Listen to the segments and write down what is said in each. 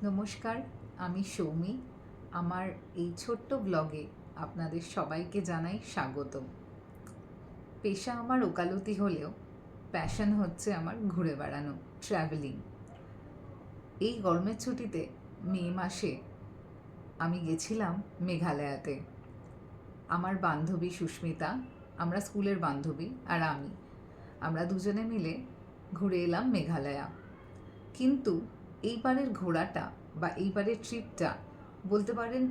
নমস্কার, আমি সৌমি। আমার এই ছোট্ট ব্লগে আপনাদের সবাইকে জানাই স্বাগত। পেশা আমার ওকালতি হলেও প্যাশন হচ্ছে আমার ঘুরে বেড়ানো, ট্র্যাভেলিং। এই গরমের ছুটিতে মে মাসে আমি গেছিলাম মেঘালয়াতে। আমার বান্ধবী সুস্মিতা, আমরা স্কুলের বান্ধবী, আর আমরা দুজনে মিলে ঘুরে এলাম মেঘালয়া। কিন্তু এইবারের ঘোরাটা বা এইবারের ট্রিপটা বলতে পারেন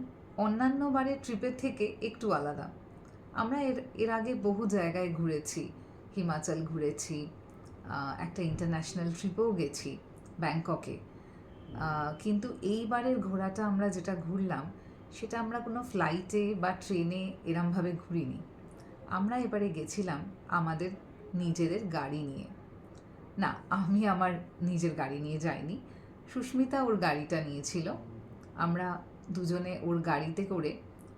অন্যান্য বারের ট্রিপের থেকে একটু আলাদা। আমরা এর আগে বহু জায়গায় ঘুরেছি, হিমাচল ঘুরেছি, একটা ইন্টারন্যাশনাল ট্রিপেও গেছি ব্যাংককে। কিন্তু এইবারের ঘোরাটা আমরা যেটা ঘুরলাম সেটা আমরা কোনো ফ্লাইটে বা ট্রেনে এরমভাবে ঘুরিনি। আমরা এবারে গেছিলাম আমাদের নিজেদের গাড়ি নিয়ে। না, আমি আমার নিজের গাড়ি নিয়ে যাইনি, সুস্মিতা ওর গাড়িটা নিয়েছিল। আমরা দুজনে ওর গাড়িতে করে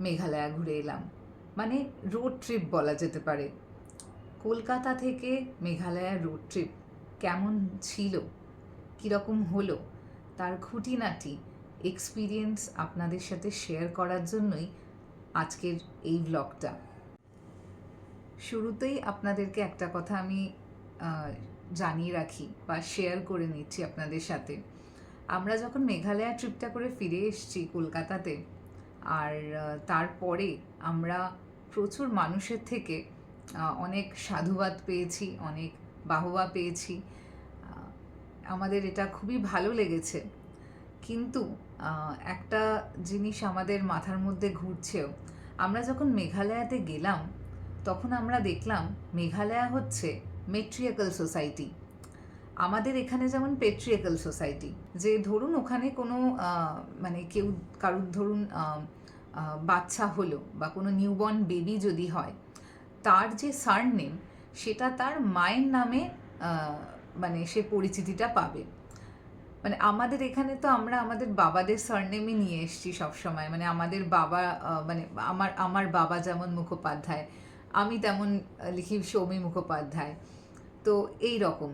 মেঘালয়া ঘুরে এলাম। মানে রোড ট্রিপ বলা যেতে পারে। কলকাতা থেকে মেঘালয়া রোড ট্রিপ কেমন ছিল, কীরকম হলো, তার খুঁটিনাটি এক্সপিরিয়েন্স আপনাদের সাথে শেয়ার করার জন্যই আজকের এই ব্লগটা। শুরুতেই আপনাদেরকে একটা কথা আমি জানিয়ে রাখি বা শেয়ার করে নিচ্ছি আপনাদের সাথে। আমরা যখন মেঘালয়া ট্রিপটা করে ফিরে এসেছি কলকাতাতে, আর তারপরে আমরা প্রচুর মানুষের থেকে অনেক সাধুবাদ পেয়েছি, অনেক বাহবা পেয়েছি। আমাদের এটা খুবই ভালো লেগেছে। কিন্তু একটা জিনিস আমাদের মাথার মধ্যে ঘুরছেও। আমরা যখন মেঘালয়াতে গেলাম তখন আমরা দেখলাম মেঘালয়া হচ্ছে মেট্রিয়ার্কাল সোসাইটি। আমাদের এখানে যেমন পেট্রিয়ার্কাল সোসাইটি, যে ধরুন ওখানে কোনো মানে কেউ কারুর ধরুন বাচ্চা হলো বা কোনো নিউবর্ন বেবি যদি হয়, তার যে সারনেম সেটা তার মায়ের নামে মানে সে পরিচিতিটা পাবে। মানে আমাদের এখানে তো আমরা আমাদের বাবাদের সারনেমই নিয়ে এসেছি সবসময়। মানে আমাদের বাবা মানে আমার বাবা যেমন মুখোপাধ্যায়, আমি তেমন লিখি সৌমি মুখোপাধ্যায়। তো এই রকম।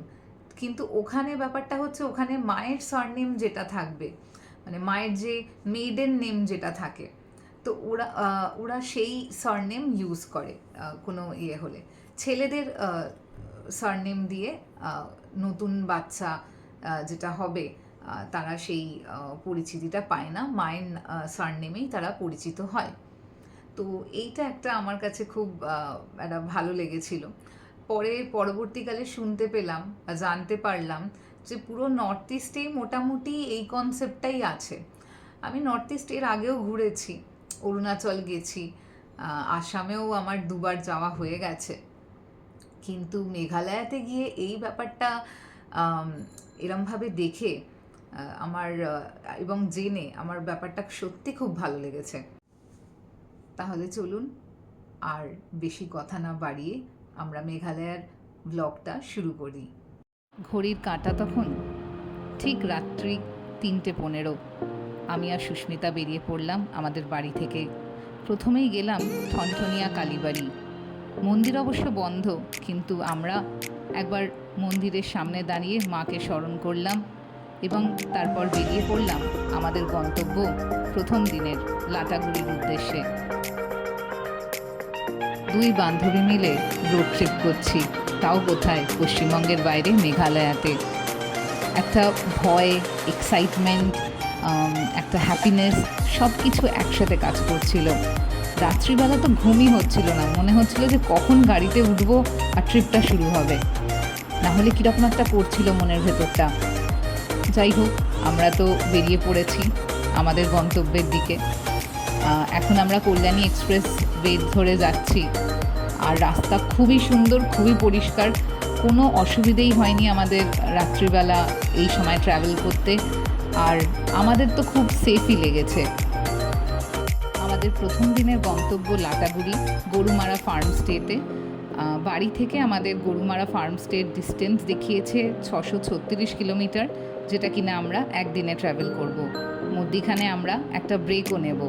কিন্তু ওখানে ব্যাপারটা হচ্ছে ওখানে মায়ের সারনেম যেটা থাকবে, মানে মায়ের যে মেইডেন নেম যেটা থাকে, তো ওরা সেই সারনেম ইউজ করে কোনো হলে। ছেলেদের সারনেম দিয়ে নতুন বাচ্চা যেটা হবে তারা সেই পরিচিতিটা পায় না, মায়ের সারনেমেই তারা পরিচিত হয়। তো এইটা একটা আমার কাছে খুব একটা ভালো লেগেছিল। পরবর্তীকালে শুনতে পেলাম, জানতে পারলাম যে পুরো নর্থ ইস্টেই মোটামুটি এই কনসেপ্টটাই আছে। আমি নর্থ ইস্ট এর আগেও ঘুরেছি, অরুণাচল গেছি, আসামেও আমার দুবার যাওয়া হয়ে গেছে। কিন্তু মেঘালয়াতে গিয়ে এই ব্যাপারটা এরমভাবে দেখে আমার এবং জেনে আমার ব্যাপারটা সত্যি খুব ভালো লেগেছে। তাহলে চলুন আর বেশি কথা না বাড়িয়ে আমরা মেঘালয়ার ব্লগটা শুরু করি। ঘড়ির কাঁটা তখন ঠিক রাত্রি 3:15। আমি আর সুস্মিতা বেরিয়ে পড়লাম আমাদের বাড়ি থেকে। প্রথমেই গেলাম ঠনঠনিয়া কালীবাড়ি। মন্দির অবশ্য বন্ধ, কিন্তু আমরা একবার মন্দিরের সামনে দাঁড়িয়ে মাকে স্মরণ করলাম এবং তারপর বেরিয়ে পড়লাম আমাদের গন্তব্য প্রথম দিনের লাটাগুড়ির উদ্দেশ্যে। দুই বান্ধবী মিলে রোড ট্রিপ করছি, তাও কোথায়, পশ্চিমবঙ্গের বাইরে মেঘালয়াতে। একটা ভয়, এক্সাইটমেন্ট, একটা হ্যাপিনেস, সব কিছু একসাথে কাজ করছিল। রাত্রিবেলা তো ঘুমই হচ্ছিল না, মনে হচ্ছিল যে কখন গাড়িতে উঠবো আর ট্রিপটা শুরু হবে, নাহলে কীরকম একটা করছিল মনের ভেতরটা। যাই হোক, আমরা তো বেরিয়ে পড়েছি আমাদের গন্তব্যের দিকে। এখন আমরা কল্যাণী এক্সপ্রেস ওয়ে ধরে যাচ্ছি, আর রাস্তা খুবই সুন্দর, খুবই পরিষ্কার, কোনো অসুবিধেই হয়নি আমাদের রাত্রিবেলা এই সময় ট্রাভেল করতে। আর আমাদের তো খুব সেফই লেগেছে। আমাদের প্রথম দিনের গন্তব্য লাটাগুড়ি গরুমারা ফার্ম স্টেতে। বাড়ি থেকে আমাদের গরুমারা ফার্ম স্টের ডিস্টেন্স দেখিয়েছে 636 কিলোমিটার, যেটা কিনা আমরা একদিনে ট্রাভেল করব। মধ্যিখানে আমরা একটা ব্রেকও নেব।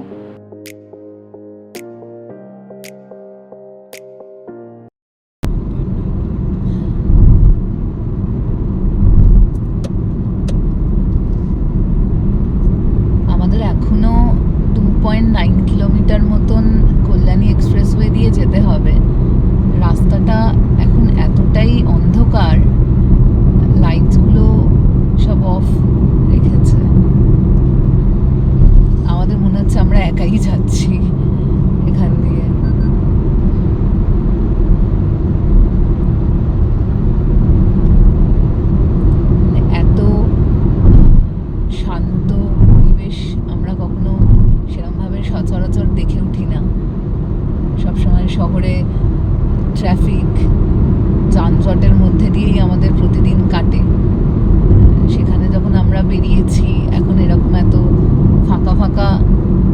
করে ট্রাফিক যানজটের মধ্যে দিয়েই আমাদের প্রতিদিন কাটে। সেখানে যখন আমরা বেরিয়েছি এখন এরকম এত ফাঁকা ফাঁকা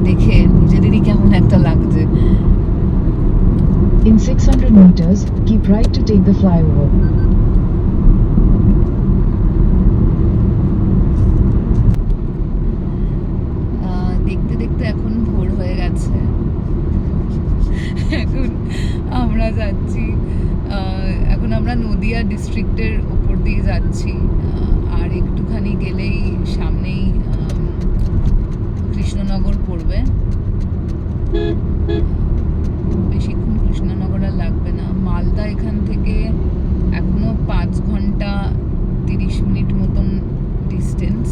দেখে নিজেদেরই কেমন একটা লাগছে। In 600 meters, keep right to take the flyover. দেখতে দেখতে এখন ভোর হয়ে গেছে। এখন আমরা যাচ্ছি, এখন আমরা নদিয়া ডিস্ট্রিক্টের ওপর দিয়ে যাচ্ছি। আর একটুখানি গেলেই সামনেই কৃষ্ণনগর পড়বে। বেশিক্ষণ কৃষ্ণনগর আর লাগবে না। মালদা এখান থেকে এখনো 5 ঘন্টা 30 মিনিট মতন ডিস্টেন্স।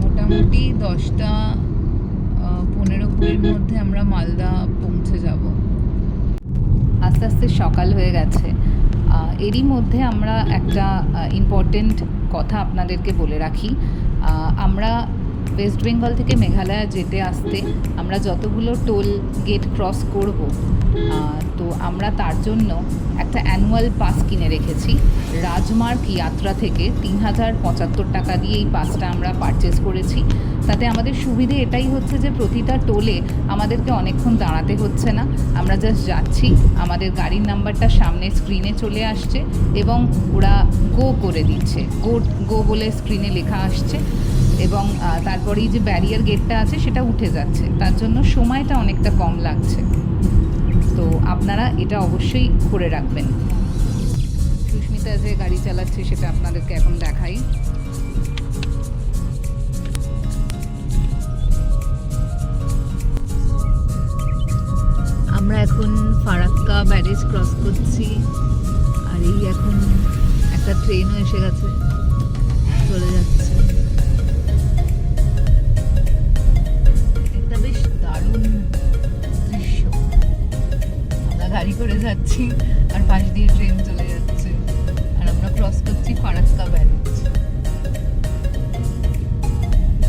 মোটামুটি 10টা 15-20 মধ্যে আমরা মালদা পৌঁছে যাব। আস্তে আস্তে সকাল হয়ে গেছে। এরই মধ্যে আমরা একটা ইম্পর্টেন্ট কথা আপনাদেরকে বলে রাখি। আমরা ওয়েস্ট বেঙ্গল থেকে মেঘালয় যেতে আসতে আমরা যতগুলো টোল গেট ক্রস করব, তো আমরা তার জন্য একটা অ্যানুয়াল পাস কিনে রেখেছি। রাজমার্গ যাত্রা থেকে 3075 টাকা দিয়ে এই পাসটা আমরা পারচেস করেছি। তাতে আমাদের সুবিধে এটাই হচ্ছে যে প্রতিটা টোলে আমাদেরকে অনেকক্ষণ দাঁড়াতে হচ্ছে না। আমরা জাস্ট যাচ্ছি, আমাদের গাড়ির নাম্বারটা সামনে স্ক্রিনে চলে আসছে এবং ওরা গো করে দিচ্ছে। গো বলে স্ক্রিনে লেখা আসছে এবং তারপরেই যে ব্যারিয়ার গেটটা আছে সেটা উঠে যাচ্ছে। তার জন্য সময়টা অনেকটা কম লাগছে। তো আপনারা এটা অবশ্যই করে রাখবেন। সুস্মিতা যে গাড়ি চালাচ্ছে সেটা আপনাদেরকে এখন দেখাই। আমরা এখন ফারাক্কা ব্যারেজ ক্রস করছি আর এই এখন একটা ট্রেনও এসে গেছে, চলে যাচ্ছে। একটা বেশ দারুণ দৃশ্য। আমরা গাড়ি করে যাচ্ছি আর পাশ দিয়ে ট্রেন চলে যাচ্ছে আর আমরা ক্রস করছি ফারাক্কা ব্যারেজ।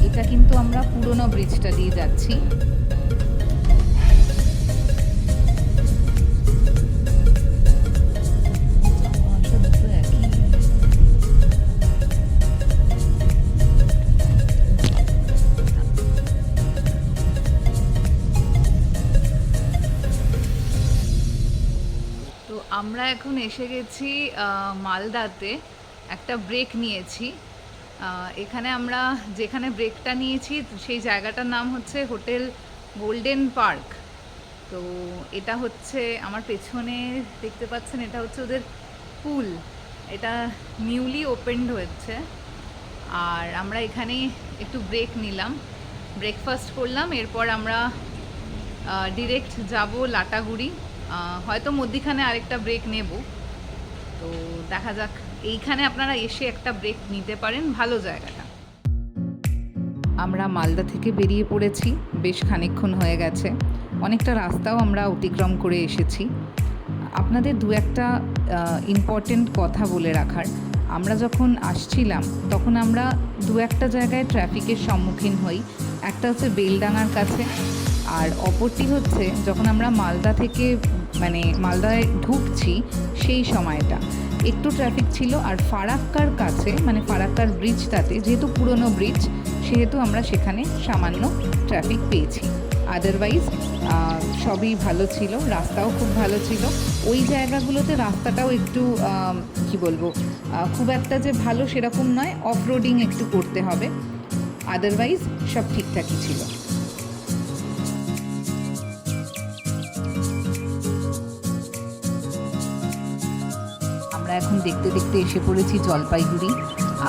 এটা কিন্তু আমরা পুরোনো ব্রিজটা দিয়ে যাচ্ছি। আমরা এখন এসে গেছি মালদাতে। একটা ব্রেক নিয়েছি। এখানে আমরা যেখানে ব্রেকটা নিয়েছি সেই জায়গাটার নাম হচ্ছে হোটেল গোল্ডেন পার্ক। তো এটা হচ্ছে আমার পেছনে দেখতে পাচ্ছেন, এটা হচ্ছে ওদের পুল। এটা নিউলি ওপেন্ড হয়েছে। আর আমরা এখানে একটু ব্রেক নিলাম, ব্রেকফাস্ট করলাম। এরপর আমরা ডিরেক্ট যাব লাটাগুড়ি। হয়তো মধ্যিখানে আরেকটা ব্রেক নেব, তো দেখা যাক। এইখানে আপনারা এসে একটা ব্রেক নিতে পারেন, ভালো জায়গাটা। আমরা মালদা থেকে বেরিয়ে পড়েছি, বেশ খানিকক্ষণ হয়ে গেছে। অনেকটা রাস্তাও আমরা অতিক্রম করে এসেছি। আপনাদের দু একটা ইম্পর্টেন্ট কথা বলে রাখার। আমরা যখন আসছিলাম তখন আমরা দু একটা জায়গায় ট্রাফিকের সম্মুখীন হই। একটা হচ্ছে বেলডাঙার কাছে, আর অপরটি হচ্ছে যখন আমরা মালদা থেকে মালদায় ঢুকছি সেই সময়টা একটু ট্রাফিক ছিল। আর ফারাক্কার কাছে ফারাক্কার ব্রিজটাতে যেহেতু পুরনো ব্রিজ, সেহেতু আমরা সেখানে সামান্য ট্রাফিক পেয়েছি। আদারওয়াইজ সবই ভালো ছিল, রাস্তাও খুব ভালো ছিল। ওই জায়গাগুলোতে রাস্তাটাও একটু খুব একটা যে ভালো সেরকম নয়, অফ রোডিং একটু করতে হবে। আদারওয়াইজ সব ঠিকঠাকই ছিল। আমরা এখন দেখতে দেখতে এসে পড়েছি জলপাইগুড়ি।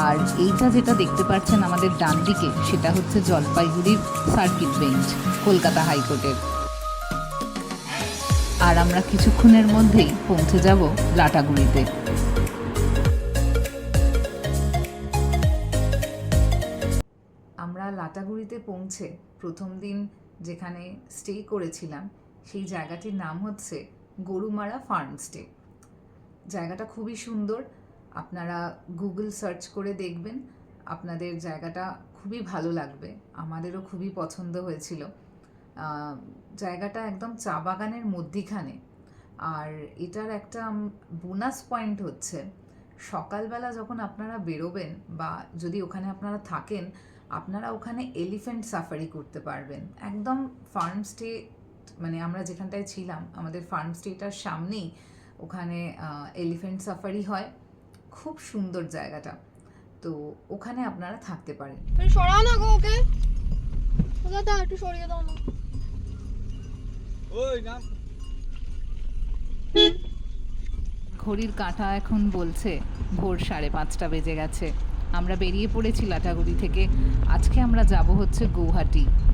আর এইটা যেটা দেখতে পাচ্ছেন আমাদের ডান দিকে, সেটা হচ্ছে জলপাইগুড়ির সার্কিট বেঞ্চ, কলকাতা হাইকোর্টের। আর আমরা কিছুক্ষণের মধ্যেই পৌঁছে যাব লাটাগুড়িতে। আমরা লাটাগুড়িতে পৌঁছে প্রথম দিন যেখানে স্টে করেছিলাম সেই জায়গাটির নাম হচ্ছে গরুমারা ফার্ম স্টে। জায়গাটা খুবই সুন্দর, আপনারা গুগল সার্চ করে দেখবেন, আপনাদের জায়গাটা খুবই ভালো লাগবে। আমাদেরও খুবই পছন্দ হয়েছিল। জায়গাটা একদম চা বাগানের মধ্যিখানে। আর এটার একটা বোনাস পয়েন্ট হচ্ছে সকালবেলা যখন আপনারা বেরোবেন বা যদি ওখানে আপনারা থাকেন, আপনারা ওখানে এলিফ্যান্ট সাফারি করতে পারবেন। একদম ফার্ম স্টে, মানে আমরা যেখানটায় ছিলাম আমাদের ফার্ম স্টেটার সামনেই ওখানে এলিফ্যান্ট সাফারি হয়। খুব সুন্দর জায়গাটা, তো ওখানে আপনারা থাকতে পারেন। সরাও না গো ওকে, দাদা একটু সরিয়ে দাও না। ওই নাম ঘড়ির কাঁটা এখন বলছে ভোর 5:30 বেজে গেছে। আমরা বেরিয়ে পড়েছি লাটাগুড়ি থেকে। আজকে আমরা যাব হচ্ছে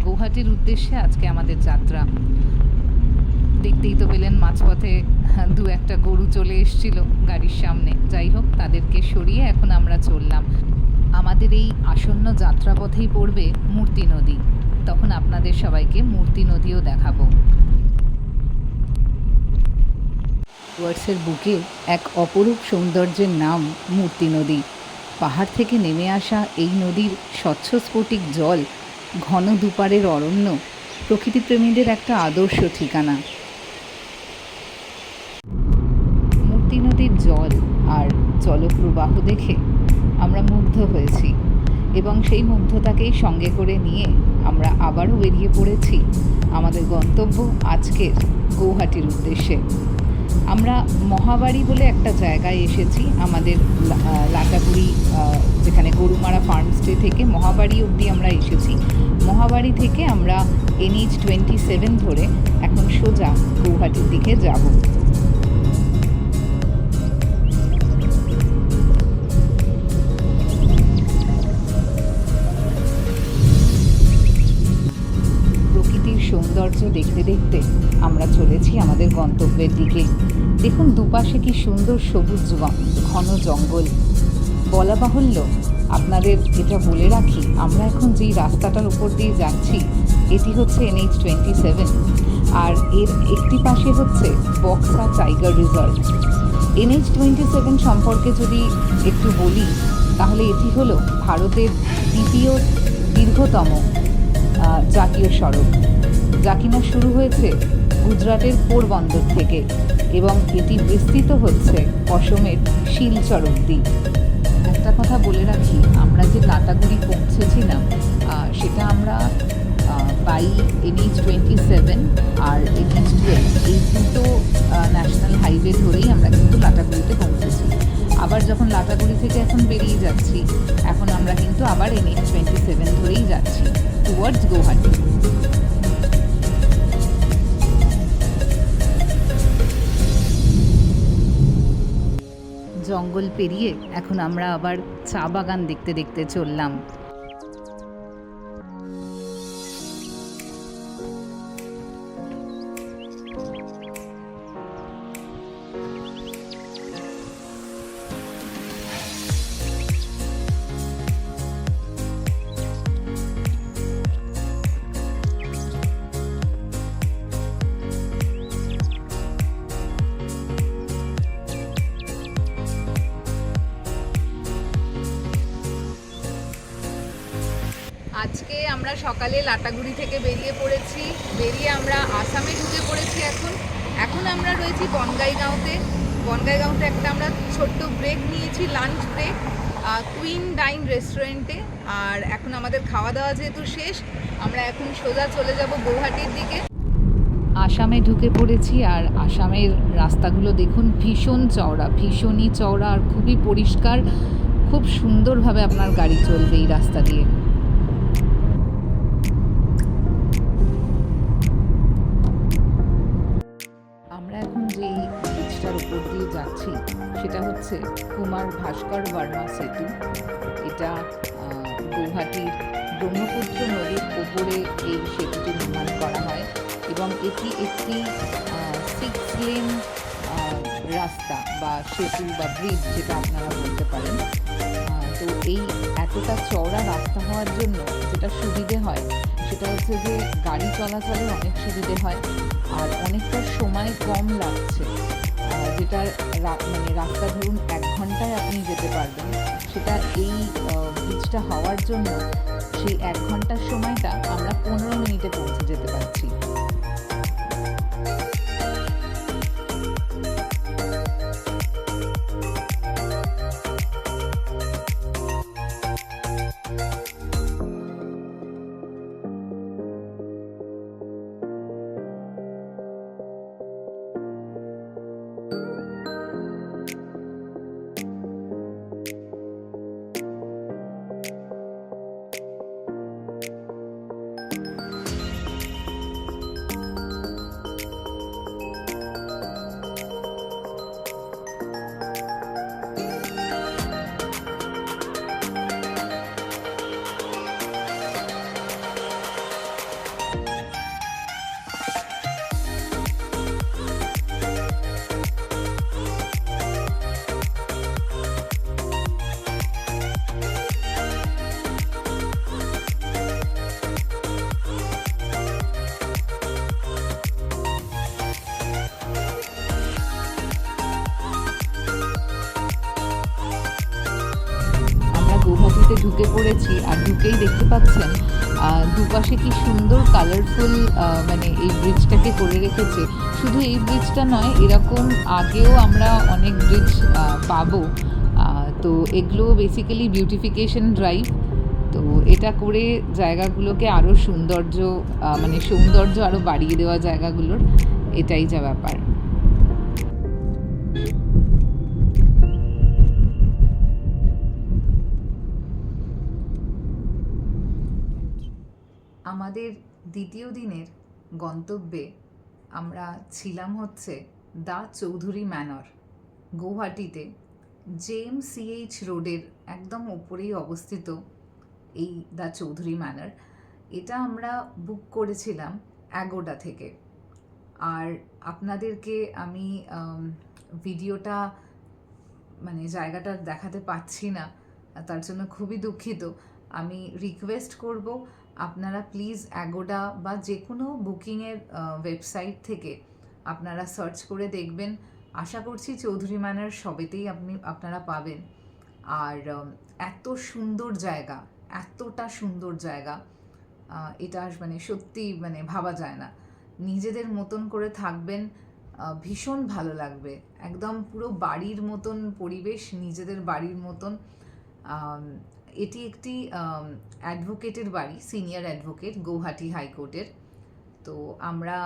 গৌহাটির উদ্দেশ্যে আজকে আমাদের যাত্রা। দেখতেই তো পেলেন মাঝপথে দু একটা গরু চলে এসেছিল গাড়ির সামনে। যাই হোক, তাদেরকে সরিয়ে এখন আমরা চললাম। আমাদের এই আসন্ন যাত্রাপথেই পড়বে মূর্তি নদী। তখন আপনাদের সবাইকে মূর্তি নদীও দেখাবো। ওয়ার্ডসের বুকে এক অপরূপ সৌন্দর্যের নাম মূর্তি নদী। পাহাড় থেকে নেমে আসা এই নদীর স্বচ্ছ স্ফটিক জল, ঘন দুপারের অরণ্য, প্রকৃতিপ্রেমীদের একটা আদর্শ ঠিকানা। মূর্তি নদীর জল আর জলপ্রবাহ দেখে আমরা মুগ্ধ হয়েছি এবং সেই মুগ্ধতাকেই সঙ্গে করে নিয়ে আমরা আবারও বেরিয়ে পড়েছি আমাদের গন্তব্য আজকের গৌহাটির উদ্দেশ্যে। আমরা মহাবাড়ি বলে একটা জায়গায় এসেছি। আমাদের লাটাগুড়ি, যেখানে গরুমারা ফার্ম স্টে থেকে মহাবাড়ি অবধি আমরা এসেছি। মহাবাড়ি থেকে আমরা NH-27 ধরে এখন সোজা গৌহাটির দিকে যাব। প্রকৃতির সৌন্দর্য দেখতে দেখতে আমরা চলেছি আমাদের গন্তব্যের দিকে। দেখুন দুপাশে কি সুন্দর সবুজ ঘন জঙ্গল। বলা বাহুল্য, আপনাদের এটা বলে রাখি, আমরা এখন যেই রাস্তাটার উপর দিয়ে যাচ্ছি এটি হচ্ছে NH-27, আর এর একটি পাশে হচ্ছে বক্সা টাইগার রিজার্ভ। NH-27 সম্পর্কে যদি একটু বলি তাহলে এটি হলো ভারতের দ্বিতীয় দীর্ঘতম জাতীয় সড়ক, যা কিনা শুরু হয়েছে গুজরাটের পোরবন্দর থেকে এবং এটি বিস্তৃত হচ্ছে অসমের শিলচর অবধি। একটা কথা বলে রাখি, আমরা যে লাটাগুড়ি পৌঁছেছিলাম সেটা আমরা বাই NH-27 আর NH-12 এই দুটো ন্যাশনাল হাইওয়ে ধরেই আমরা কিন্তু লাটাগুড়িতে পৌঁছেছি। আবার যখন লাটাগুড়ি থেকে এখন বেরিয়ে যাচ্ছি, এখন আমরা কিন্তু আবার NH-27 ধরেই যাচ্ছি টুয়ার্ডস গৌহাটি। জঙ্গল পেরিয়ে এখন আমরা আবার চা বাগান দেখতে দেখতে চললাম। আজকে আমরা সকালে লাটাগুড়ি থেকে বেরিয়ে পড়েছি। বেরিয়ে আমরা আসামে ঢুকে পড়েছি। এখন আমরা রয়েছি বনগাইগাঁওতে। একটা আমরা ছোট্ট ব্রেক নিয়েছি, লাঞ্চ ব্রেক, কুইন ডাইন রেস্টুরেন্টে। আর এখন আমাদের খাওয়া দাওয়া যেহেতু শেষ, আমরা এখন সোজা চলে যাব গৌহাটির দিকে। আসামে ঢুকে পড়েছি আর আসামের রাস্তাগুলো দেখুন, ভীষণই চওড়া আর খুবই পরিষ্কার। খুব সুন্দরভাবে আপনার গাড়ি চলবে এই রাস্তা দিয়ে। আমরা এখন যেই ব্রিজটার উপর দিয়ে যাচ্ছি সেটা হচ্ছে কুমার ভাস্কর বর্মা সেতু। এটা গৌহাটির ব্রহ্মপুত্র নদীর ওপরে এই সেতুটি নির্মাণ করা হয় এবং এটি একটি 6 লেন রাস্তা বা সেতু বা ব্রিজ, যেটা আপনারা বলতে পারেন। তো এই এতটা চওড়া রাস্তা হওয়ার জন্য যেটা সুবিধে হয় সেটা হচ্ছে যে গাড়ি চলাচলে অনেক সুবিধে হয় আর অনেকটা সময় কম লাগছে। যেটা মানে রাস্তা ধরুন 1 ঘন্টায় আপনি যেতে পারবেন, সেটা এই ব্রিজটা হওয়ার জন্য সেই 1 ঘন্টার সময়টা আমরা 15 মিনিটে পৌঁছে যেতে পারছি। পড়েছি আর ঢুকেই দেখতে পাচ্ছেন দুপাশে কি সুন্দর কালারফুল মানে এই ব্রিজটাকে করে রেখেছে। শুধু এই ব্রিজটা নয়, এরকম আগেও আমরা অনেক ব্রিজ পাবো। তো এগুলো বেসিক্যালি বিউটিফিকেশন ড্রাইভ। তো এটা করে জায়গাগুলোকে আরও সৌন্দর্য আরও বাড়িয়ে দেওয়া জায়গাগুলোর, এটাই যা ব্যাপার। আমাদের দ্বিতীয় দিনের গন্তব্যে আমরা ছিলাম হচ্ছে দ্য চৌধুরী ম্যানর, গৌহাটিতে JMCH রোডের একদম ওপরেই অবস্থিত এই দ্য চৌধুরী ম্যানর। এটা আমরা বুক করেছিলাম অ্যাগোডা থেকে। আর আপনাদেরকে আমি ভিডিওটা মানে জায়গাটা দেখাতে পাচ্ছি না, তার জন্য খুবই দুঃখিত। আমি রিকোয়েস্ট করব আপনারা প্লিজ অ্যাগোডা বা যে কোনো বুকিংয়ের ওয়েবসাইট থেকে আপনারা সার্চ করে দেখবেন। আশা করছি চৌধুরী ম্যানর সবেতেই আপনারা পাবেন। আর এত সুন্দর জায়গা, এতটা সুন্দর জায়গা, এটা মানে সত্যি মানে ভাবা যায় না। নিজেদের মতন করে থাকবেন, ভীষণ ভালো লাগবে। একদম পুরো বাড়ির মতন পরিবেশ, নিজেদের বাড়ির মতন। এটি একটি অ্যাডভোকেটের বাড়ি, সিনিয়র অ্যাডভোকেট গৌহাটি হাইকোর্টের। তো আমরা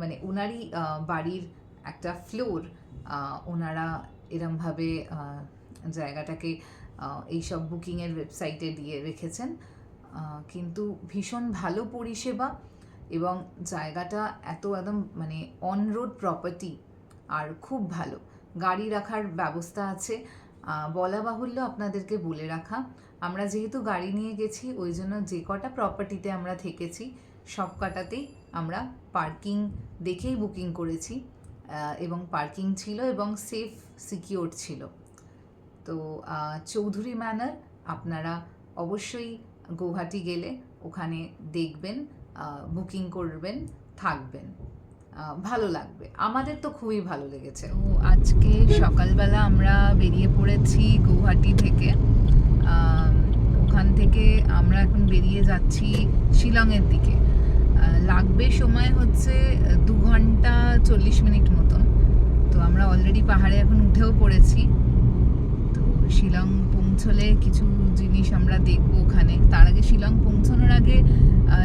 মানে ওনারই বাড়ির একটা ফ্লোর ওনারা এরমভাবে জায়গাটাকে এইসব বুকিংয়ের ওয়েবসাইটে দিয়ে রেখেছেন। কিন্তু ভীষণ ভালো পরিষেবা এবং জায়গাটা একদম মানে অন রোড প্রপার্টি আর খুব ভালো গাড়ি রাখার ব্যবস্থা আছে। বলা বাহুল্য আপনাদেরকে বলে রাখা, আমরা যেহেতু গাড়ি নিয়ে গেছি ওই জন্য যে কটা প্রপার্টিতে আমরা থেকেছি সব কটাতেই আমরা পার্কিং দেখেই বুকিং করেছি এবং পার্কিং ছিল এবং সেফ সিকিউর ছিল। তো চৌধুরী ম্যানর আপনারা অবশ্যই গৌহাটি গেলে ওখানে দেখবেন, বুকিং করবেন, থাকবেন, ভালো লাগবে। আমাদের তো খুবই ভালো লেগেছে। তো আজকে সকালবেলা আমরা বেরিয়ে পড়েছি গৌহাটি থেকে। ওখান থেকে আমরা এখন বেরিয়ে যাচ্ছি শিলংয়ের দিকে। লাগবে সময় হচ্ছে 2 ঘন্টা 40 মিনিট মতন। তো আমরা অলরেডি পাহাড়ে এখন উঠেও পড়েছি। তো শিলং পৌঁছলে কিছু জিনিস আমরা দেখবো ওখানে। তার আগে শিলং পৌঁছানোর আগে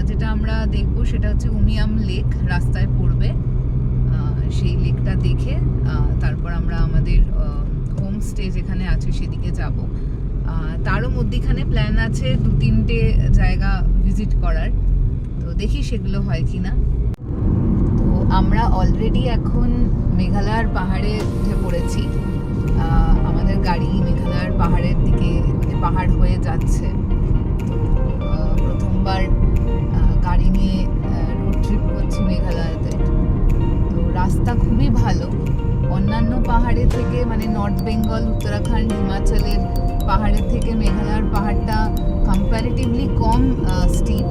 যেটা আমরা দেখবো সেটা হচ্ছে উমিয়াম লেক, রাস্তায় পড়বে। সেই লেকটা দেখে তারপর আমরা আমাদের হোমস্টে যেখানে আছে সেদিকে যাব। তারও মধ্যিখানে প্ল্যান আছে 2-3টে জায়গা ভিজিট করার, তো দেখি সেগুলো হয় কি না। তো আমরা অলরেডি এখন মেঘালয়ার পাহাড়ে উঠে পড়েছি। আমাদের গাড়ি মেঘালয়ার পাহাড়ের দিকে মানে পাহাড় হয়ে যাচ্ছে। তো প্রথমবার গাড়ি নিয়ে রোড ট্রিপ করছি মেঘালয়াতে। তো রাস্তা খুবই ভালো, অন্যান্য পাহাড়ের থেকে মানে নর্থ বেঙ্গল, উত্তরাখণ্ড, হিমাচলের পাহাড়ের থেকে মেঘালয়ার পাহাড়টা কম্প্যারেটিভলি কম স্টিপ।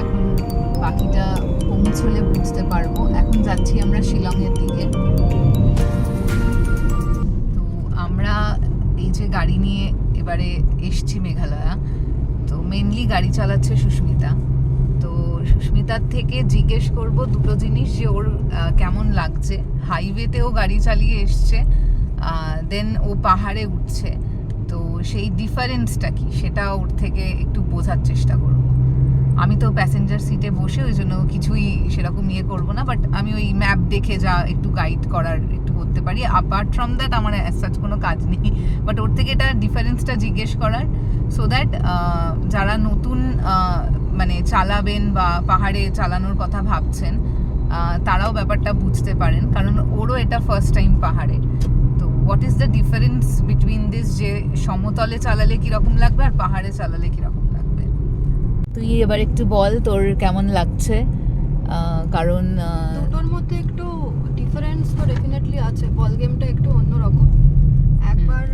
এখন বাকিটা পৌঁছলে বুঝতে পারবো। এখন যাচ্ছি আমরা শিলংয়ের দিকে। তো আমরা এই যে গাড়ি নিয়ে এবারে এসছি মেঘালয়া, তো মেনলি গাড়ি চালাচ্ছে সুস্মিতা। তো সুস্মিতার থেকে জিজ্ঞেস করব দুটো জিনিস, যে ওর কেমন লাগছে। হাইওয়েতেও গাড়ি চালিয়ে এসছে, দেন ও পাহাড়ে উঠছে, তো সেই ডিফারেন্সটা কি সেটা ওর থেকে একটু বোঝার চেষ্টা করব। আমি তো প্যাসেঞ্জার সিটে বসে, ওই জন্য কিছুই সেরকম ইয়ে করবো না, বাট আমি ওই ম্যাপ দেখে যা একটু গাইড করার একটু করতে পারি। অ্যাপার্ট ফ্রম দ্যাট আমার অ্যাজ কোনো কাজ নেই, বাট ওর থেকে এটা ডিফারেন্সটা জিজ্ঞেস করার, সো দ্যাট যারা নতুন মানে চালাবেন বা পাহাড়ে চালানোর কথা ভাবছেন তারাও ব্যাপারটা বুঝতে পারেন, কারণ ওরও এটা ফার্স্ট টাইম পাহাড়ে। তো what is the difference between this, যে সমতলে চালালে কীরকম লাগবে আর পাহাড়ে চালালে কীরকম লাগবে। তুই এবার একটু বল তোর কেমন লাগছে, কারণ দুটোর মধ্যে একটু ডিফারেন্স তো ডেফিনেটলি আছে। বল গেমটা একটু অন্যরকম। একবার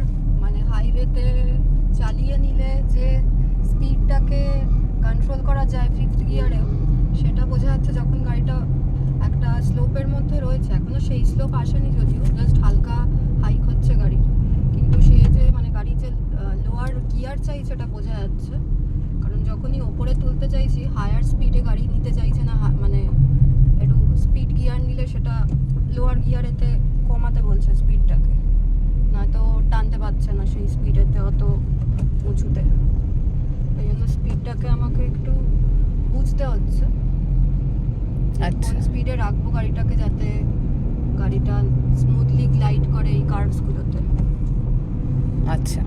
মানে হাইওয়েতে চালিয়ে নিলে যে স্পিডটাকে কন্ট্রোল করা যায় 5th গিয়ারেও, সেটা বোঝা যাচ্ছে যখন গাড়িটা একটা স্লোপের মধ্যে রয়েছে। এখনো সেই স্লোপ আসেনি যদিও, জাস্ট হালকা হাইক হচ্ছে গাড়ি, কিন্তু সে যে মানে গাড়ি যে লো লোয়ার গিয়ার চাইছে, এটা বোঝা যাচ্ছে। কারণ যখনই ওপরে তুলতে চাইছি, হায়ার স্পিডে গাড়ি নিতে চাইছে না, মানে একটু স্পিড গিয়ার নিলে সেটা লোয়ার গিয়ারেতে কমাতে বলছে স্পিডটাকে, নয়তো টানতে পারছে না সেই স্পিডেতে অত উঁচুতে। এই জন্য স্পিডটাকে আমাকে একটু বুঝতে হচ্ছে, আচ্ছা কোন স্পিডে রাখবো গাড়িটাকে যাতে গাড়িটা স্মুথলি গ্লাইড করে এই কার্ভসগুলোতে। আচ্ছা।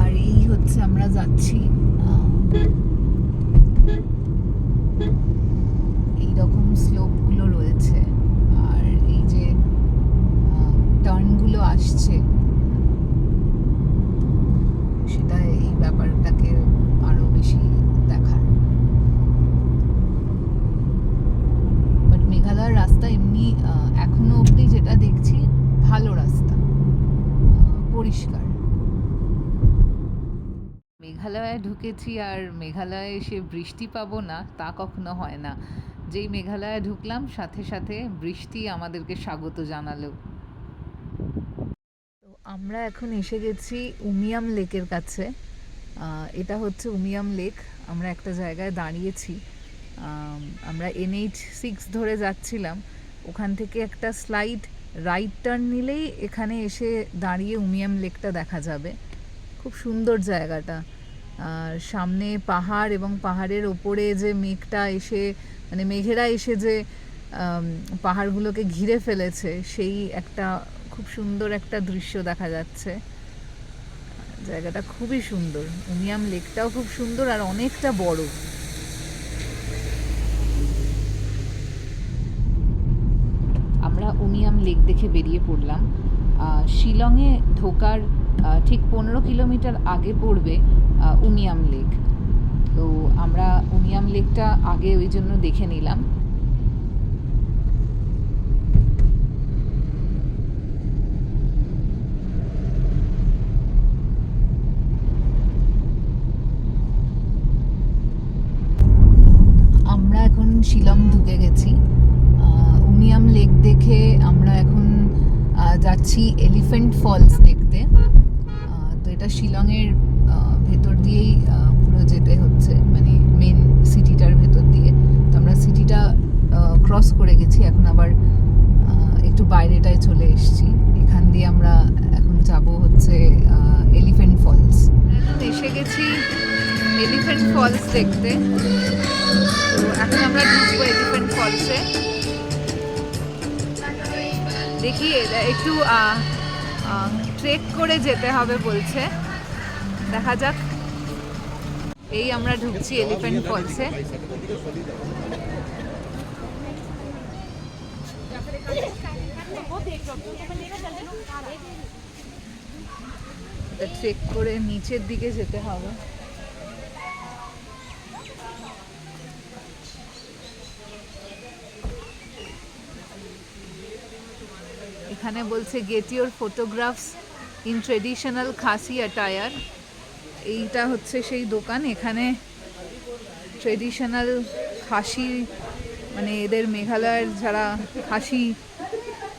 আর এই হচ্ছে আমরা যাচ্ছি এইরকম স্লোপগুলো রয়েছে, আর এই যে টার্নগুলো আসছে, সেটা এই ব্যাপারটাকে আরো বেশি দেখার। বাট মেঘালয়ের রাস্তা এমনি এখনো অবধি যেটা দেখছি ভালো রাস্তা, পরিষ্কার। মেঘালয়ে ঢুকেছি আর মেঘালয়ে এসে বৃষ্টি পাবো না তা কখনো হয় না। যেই মেঘালয়ে ঢুকলাম সাথে সাথে বৃষ্টি আমাদেরকে স্বাগত জানালো। তো আমরা এখন এসে গেছি উমিয়াম লেকের কাছে। এটা হচ্ছে উমিয়াম লেক। আমরা একটা জায়গায় দাঁড়িয়েছি, আমরা NH6 ধরে যাচ্ছিলাম, ওখান থেকে একটা স্লাইড রাইট টার্ন নিলেই এখানে এসে দাঁড়িয়ে উমিয়াম লেকটা দেখা যাবে। খুব সুন্দর জায়গাটা, আর সামনে পাহাড়, এবং পাহাড়ের ওপরে যে মেঘটা এসে, মানে মেঘেরা এসে যে পাহাড়গুলোকে ঘিরে ফেলেছে, সেই একটা খুব সুন্দর একটা দৃশ্য দেখা যাচ্ছে। জায়গাটা খুবই সুন্দর, উমিয়াম লেকটাও খুব সুন্দর আর অনেকটা বড়। আমরা উমিয়াম লেক দেখে বেরিয়ে পড়লাম। শিলংয়ে ঢোকার ঠিক 15 কিলোমিটার আগে পড়বে উমিয়াম লেক। তো আমরা উমিয়াম লেকটা আগে ওই জন্য দেখে নিলাম। আমরা এখন শিলং ঢুকে গেছি। উমিয়াম লেক দেখে আমরা এখন যাচ্ছি এলিফ্যান্ট ফলস দেখতে। তো এটা শিলংয়ের ভেতর দিয়েই পুরো যেতে হচ্ছে, মানে মেন সিটিটার ভেতর দিয়ে। তো আমরা সিটিটা ক্রস করে গেছি, এখন আবার একটু বাইরেটায় চলে এসেছি। এখান দিয়ে আমরা এখন যাব হচ্ছে এলিফ্যান্ট ফলস। এখন এসে গেছি এলিফ্যান্ট ফলস দেখতে। তো এখন আমরা ঢুকবো এলিফ্যান্ট ফলসে। দেখি একটু ট্রেক করে যেতে হবে বলছে, দেখা যাক। এই আমরা ঢুকছি এলিফ্যান্ট ফলসে। ট্রেক করে নিচের দিকে যেতে হবে। এখানে বলছে get your photographs in traditional Khasi attire. এইটা হচ্ছে সেই দোকান, এখানে ট্রেডিশনাল খাসি, মানে এদের মেঘালয়ের যারা খাসি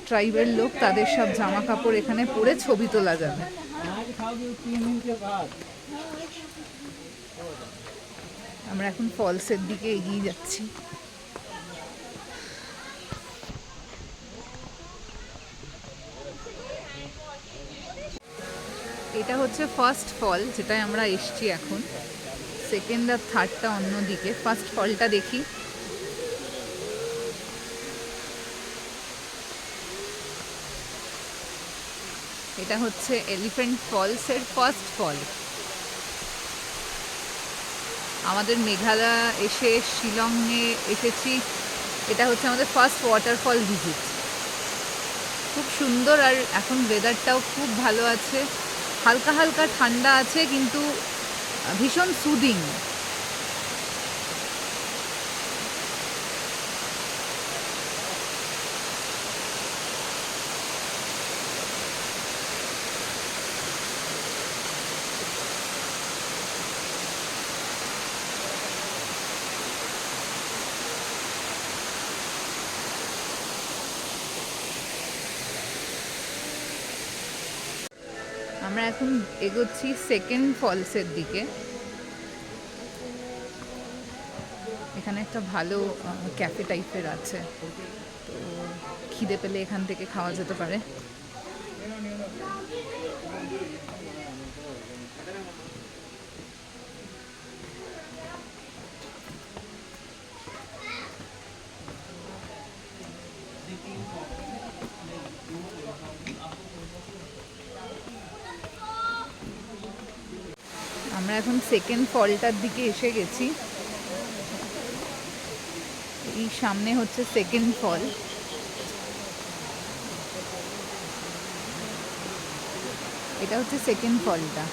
ট্রাইবের লোক, তাদের সব জামা কাপড় এখানে পরে ছবি তোলা যাবে। আমরা এখন ফলসের দিকে এগিয়ে যাচ্ছি। এটা হচ্ছে ফার্স্ট ফল যেটায় আমরা এসছি এখন। সেকেন্ড আর থার্ডটা অন্যদিকে। ফার্স্ট ফলটা দেখি। এটা হচ্ছে এলিফ্যান্ট ফলসের ফার্স্ট ফল। আমাদের মেঘালয় এসে শিলংয়ে এসেছি, এটা হচ্ছে আমাদের ফার্স্ট ওয়াটারফল ভিজিট। খুব সুন্দর, আর এখন ওয়েদারটাও খুব ভালো আছে, হালকা হালকা ঠান্ডা আছে, কিন্তু ভীষণ সুদিং। আমরা এখন এগোচ্ছি সেকেন্ড ফলসের দিকে। এখানে একটা ভালো ক্যাফে টাইপের আছে, তো খিদে পেলে এখান থেকে খাওয়া যেতে পারে। আমরা এখন সেকেন্ড ফলটার দিকে এসে গেছি। এই সামনে হচ্ছে সেকেন্ড ফল। এটা হচ্ছে সেকেন্ড ফলটা।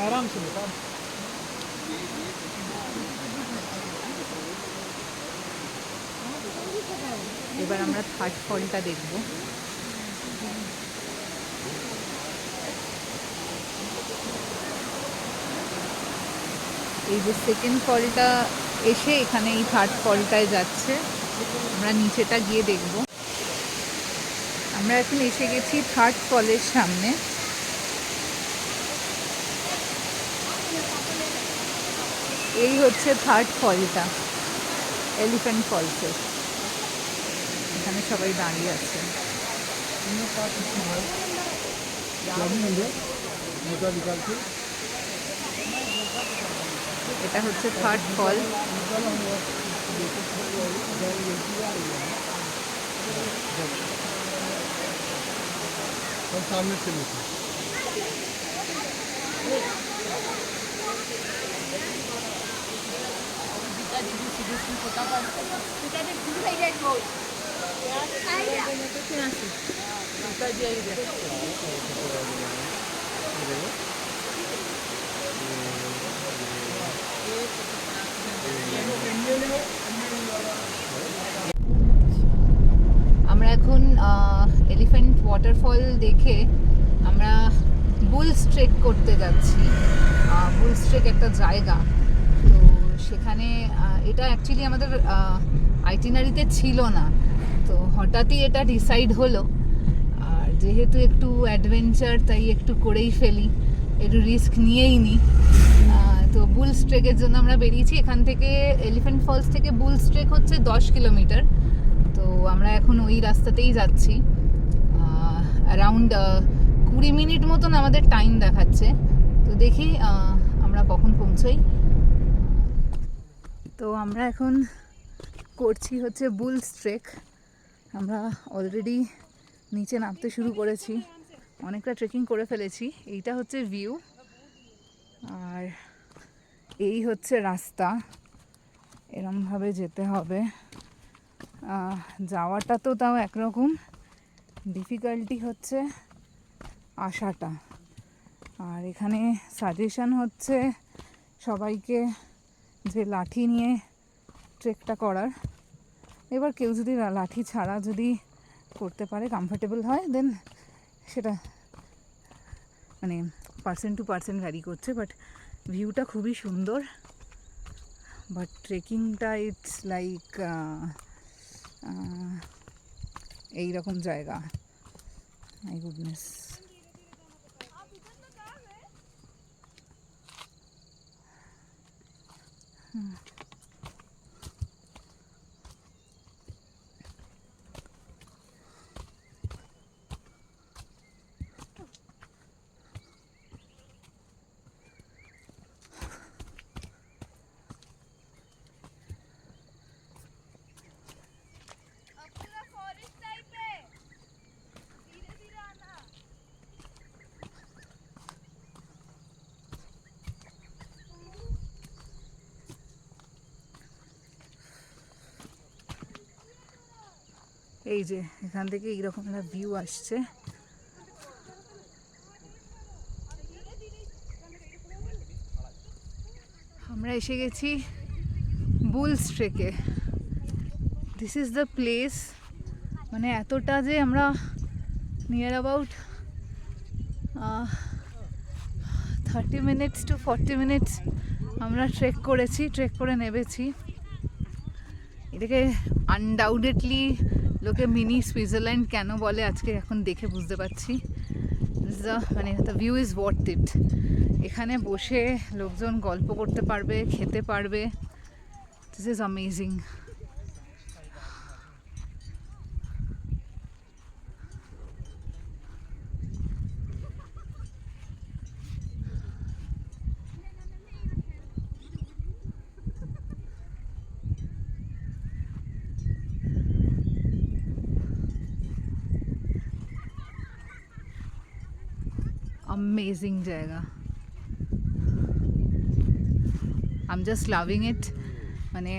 आराम से बेटा। এবার আমরা থার্ড ফলটা দেখব। এই যে সেকেন্ড ফলটা এসে এখানে এই থার্ড ফলটায় যাচ্ছে, আমরা নিচেটা গিয়ে দেখব। আমরা এখন এসে গেছি থার্ড ফলের সামনে। এই হচ্ছে থার্ড ফলটা, এলিফ্যান্ট ফলসের। এখানে সবাই দাঁড়িয়ে আছে। এটা হচ্ছে থার্ড ফল। सामने से আমরা এখন এলিফ্যান্ট ওয়াটারফল দেখে আমরা বুলস ট্রেক করতে যাচ্ছি। বুলস ট্রেক একটা জায়গা, তো সেখানে এটা অ্যাকচুয়ালি আমাদের আইটিনারিতে ছিল না, তো হঠাৎই এটা ডিসাইড হলো। আর যেহেতু একটু অ্যাডভেঞ্চার, তাই একটু করেই ফেলি, একটু রিস্ক নিয়েই নিই। তো বুলস ট্রেকের জন্য আমরা বেরিয়েছি। এখান থেকে এলিফ্যান্ট ফলস থেকে বুলস ট্রেক হচ্ছে 10 কিলোমিটার। তো আমরা এখন ওই রাস্তাতেই যাচ্ছি। অ্যারাউন্ড 20 মিনিট মতন আমাদের টাইম দেখাচ্ছে, তো দেখি আমরা কখন পৌঁছই। তো আমরা এখন করছি হচ্ছে বুলস ট্রেক। আমরা অলরেডি নিচে নামতে শুরু করেছি, অনেকটা ট্রেকিং করে ফেলেছি। এইটা হচ্ছে ভিউ, আর এই হচ্ছে রাস্তা। এরমভাবে যেতে হবে। যাওয়াটা তো তাও একরকম, ডিফিকাল্টি হচ্ছে আসাটা। আর এখানে সাজেশন হচ্ছে সবাইকে যে লাঠি নিয়ে ট্রেকটা করার। এবার কেউ যদি লাঠি ছাড়া যদি করতে পারে, কমফোর্টেবল হয়, দেন সেটা মানে পার্সন টু পার্সন ভ্যারি করছে। বাট ভিউটা খুবই সুন্দর, বাট ট্রেকিংটা ইটস লাইক এইরকম জায়গা। My goodness. এই যে এখান থেকে এইরকম একটা ভিউ আসছে। আমরা এসে গেছি বুলস ট্রেকে। দিস ইজ দ্য প্লেস, মানে এতটা যে আমরা near about 30 minutes to 40 minutes আমরা ট্রেক করে নেমেছি। এটাকে আনডাউটেডলি লোকে মিনি সুইজারল্যান্ড কেন বলে আজকে এখন দেখে বুঝতে পারছি। মানে the view is worth it. এখানে বসে লোকজন গল্প করতে পারবে, খেতে পারবে। This is amazing. অ্যামেজিং জায়গা, আই এম জাস্ট লাভিং ইট। মানে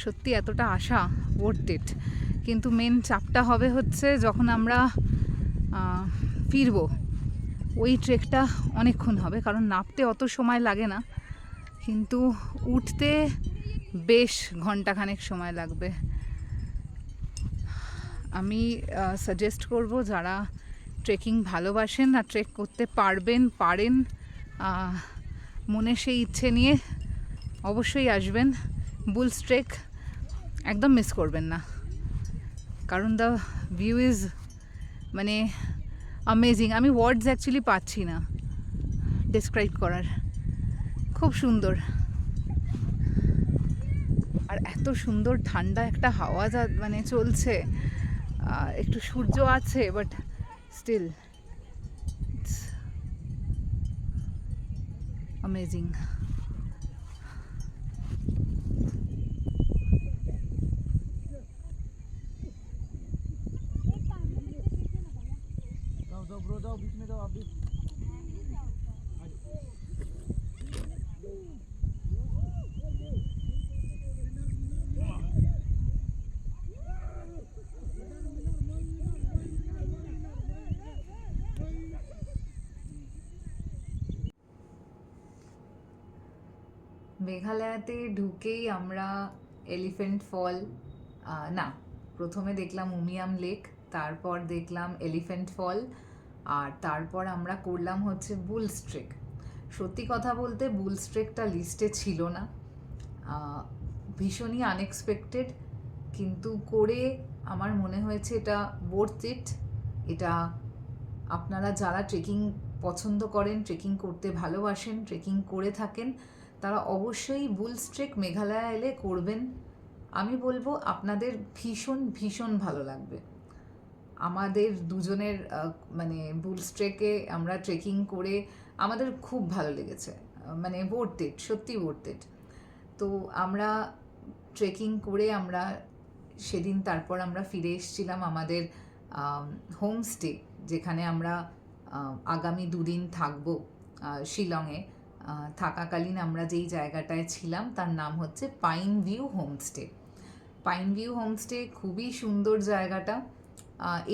সত্যি এতটা আশা ওয়ার্থ ইট। কিন্তু মেন চাপটা হবে হচ্ছে যখন আমরা ফিরবো, ওই ট্রেকটা অনেকক্ষণ হবে, কারণ নামতে অত সময় লাগে না, কিন্তু উঠতে বেশ ঘন্টাখানেক সময় লাগবে। আমি সাজেস্ট করব যারা ট্রেকিং ভালোবাসেন আর ট্রেক করতে পারেন, মনে সেই ইচ্ছে নিয়ে অবশ্যই আসবেন। বুলস ট্রেক একদম মিস করবেন না, কারণ দ্য ভিউ ইজ মানে অ্যামেজিং। আমি ওয়ার্ডস অ্যাকচুয়ালি পাচ্ছি না ডেসক্রাইব করার, খুব সুন্দর। আর এত সুন্দর ঠান্ডা একটা হাওয়া মানে চলছে, একটু সূর্য আছে, বাট স্টিল ইটস অ্যামেজিং। जाओ ब्रो, जाओ बीच में, जाओ आप भी। মেঘালয়াতে ঢুকেই আমরা এলিফ্যান্ট ফল, না, প্রথমে দেখলাম উমিয়াম লেক, তারপর দেখলাম এলিফ্যান্ট ফল, আর তারপর আমরা করলাম হচ্ছে বুলস ট্রেক। সত্যি কথা বলতে বুলস ট্রেকটা লিস্টে ছিল না, ভীষণই আনএক্সপেক্টেড, কিন্তু করে আমার মনে হয়েছে এটা ওয়ার্থ ইট। এটা আপনারা যারা ট্রেকিং পছন্দ করেন, ট্রেকিং করতে ভালোবাসেন, ট্রেকিং করে থাকেন, তারা অবশ্যই বুলস ট্রেক মেঘালয়া এলে করবেন। আমি বলবো আপনাদের ভীষণ ভীষণ ভালো লাগবে। আমাদের দুজনের মানে বুলস ট্রেকে আমরা ট্রেকিং করে আমাদের খুব ভালো লেগেছে, মানে ওয়ার্থ ইট, সত্যি ওয়ার্থ ইট। তো আমরা ট্রেকিং করে আমরা সেদিন তারপর আমরা ফিরে এসেছিলাম আমাদের হোমস্টে, যেখানে আমরা আগামী 2 দিন থাকবো শিলংয়ে। থাকাকালীন আমরা যেই জায়গাটায় ছিলাম তার নাম হচ্ছে pine view homestay. Pine view homestay খুবই সুন্দর জায়গাটা।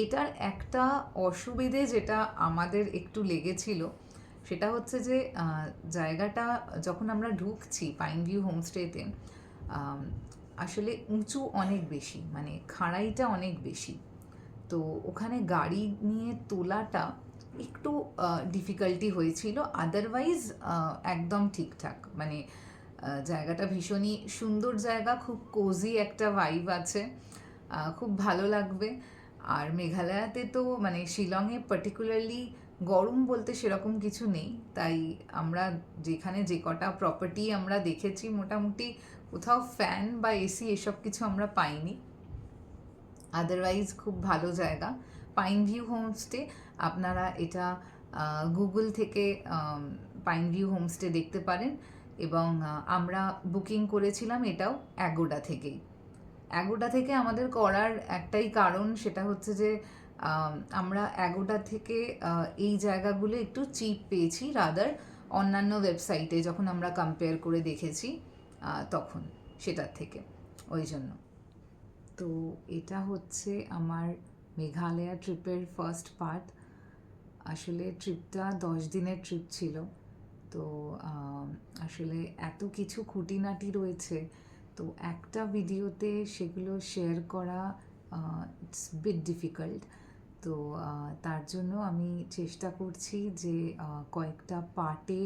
এটার একটা অসুবিধে যেটা আমাদের একটু লেগেছিল, সেটা হচ্ছে যে জায়গাটা যখন আমরা ঢুকছি পাইন ভিউ হোমস্টেতে, আসলে উঁচু অনেক বেশি, মানে খাড়াইটা অনেক বেশি। তো ওখানে গাড়ি নিয়ে তোলাটা একটু ডিফিকাল্টি হয়েছিল, আদারওয়াইজ একদম ঠিকঠাক। মানে জায়গাটা ভীষণই সুন্দর জায়গা, খুব কোজি একটা ভাইব আছে, খুব ভালো লাগবে। আর মেঘালয়াতে তো মানে শিলংয়ে পার্টিকুলারলি গরম বলতে সেরকম কিছু নেই, তাই আমরা যেখানে যে কটা প্রপার্টি আমরা দেখেছি মোটামুটি কোথাও ফ্যান বা এসি এসব কিছু আমরা পাইনি। আদারওয়াইজ খুব ভালো জায়গা পাইন ভিউ হোমস্টে। আপনারা এটা গুগল থেকে পাইন ভিউ হোমস্টে দেখতে পারেন, এবং আমরা বুকিং করেছিলাম এটাও অ্যাগোডা থেকেই। অ্যাগোডা থেকে আমাদের করার একটাই কারণ, সেটা হচ্ছে যে আমরা অ্যাগোডা থেকে এই জায়গাগুলো একটু চিপ পেয়েছি রাদার অন্যান্য ওয়েবসাইটে যখন আমরা কম্পেয়ার করে দেখেছি তখন, সেটার থেকে, ওই জন্য। তো এটা হচ্ছে আমার মেঘালয়া ট্রিপের ফার্স্ট পার্ট। আসলে ট্রিপটা 10 দিনের ট্রিপ ছিল, তো আসলে এত কিছু খুঁটিনাটি রয়েছে, তো একটা ভিডিওতে সেগুলো শেয়ার করা ইটস বিট ডিফিকাল্ট। তো তার জন্য আমি চেষ্টা করছি যে কয়েকটা পার্টে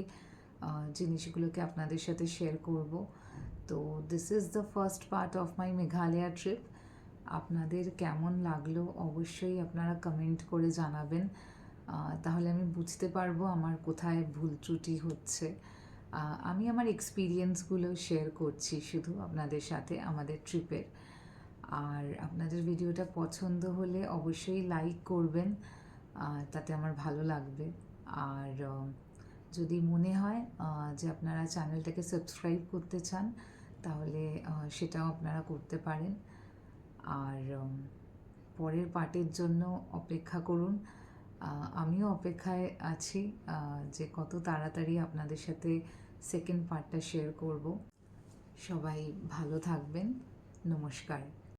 জিনিসগুলোকে আপনাদের সাথে শেয়ার করব। তো this is the first part of my Meghalaya trip. আপনাদের কেমন লাগলো অবশ্যই আপনারা কমেন্ট করে জানাবেন, তাহলে আমি বুঝতে পারবো আমার কোথায় ভুল ত্রুটি হচ্ছে। আমি আমার এক্সপিরিয়েন্সগুলো শেয়ার করছি শুধু আপনাদের সাথে আমাদের ট্রিপের। আর আপনাদের ভিডিওটা পছন্দ হলে অবশ্যই লাইক করবেন, তাতে আমার ভালো লাগবে। আর যদি মনে হয় যে আপনারা চ্যানেলটাকে সাবস্ক্রাইব করতে চান, তাহলে সেটাও আপনারা করতে পারেন। আর পরের পার্টের জন্য অপেক্ষা করুন। আমিও অপেক্ষায় আছি যে কত তাড়াতাড়ি আপনাদের সাথে সেকেন্ড পার্টটা শেয়ার করব। সবাই ভালো থাকবেন। নমস্কার।